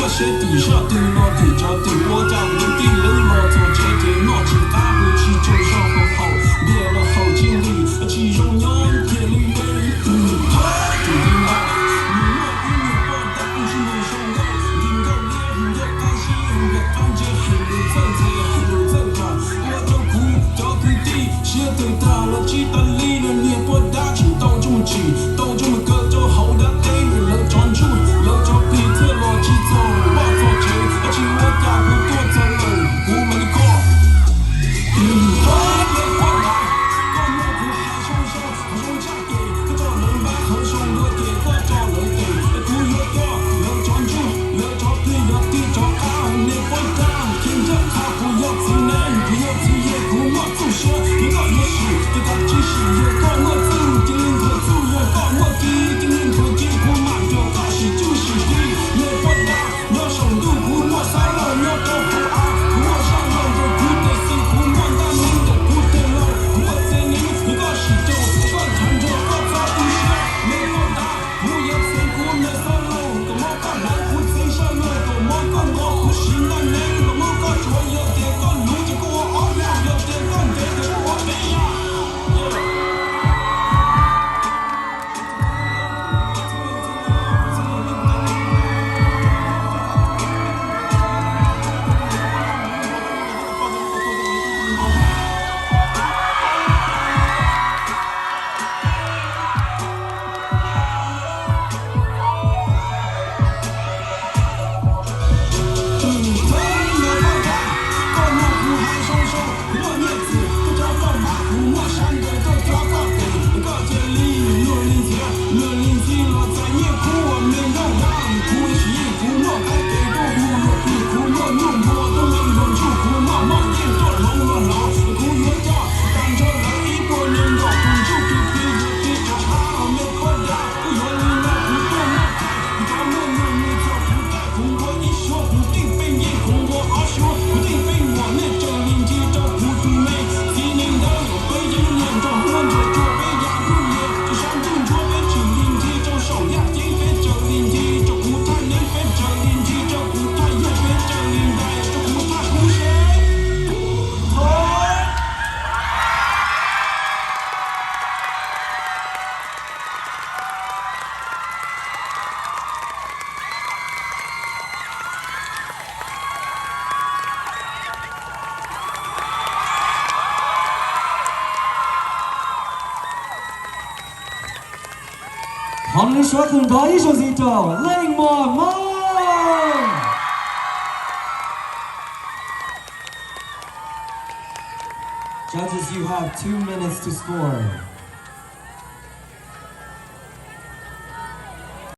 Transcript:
鞋底下对落地脚底，我家无地楼落做节点，拿起打回去就上很好，练了好经历，其中有铁律的他注定吧，你若比你不当是你上路，你够烈，你就甘心，别团结很有正直，很有正常，我就苦就苦地，鞋对大了，鸡蛋里了，你不打紧，都这么急，都这么个就好的对，能专注，能就比特逻辑走。好，我们说很高一首 Z 照，泪满梦。Judges, you have 2 minutes to score.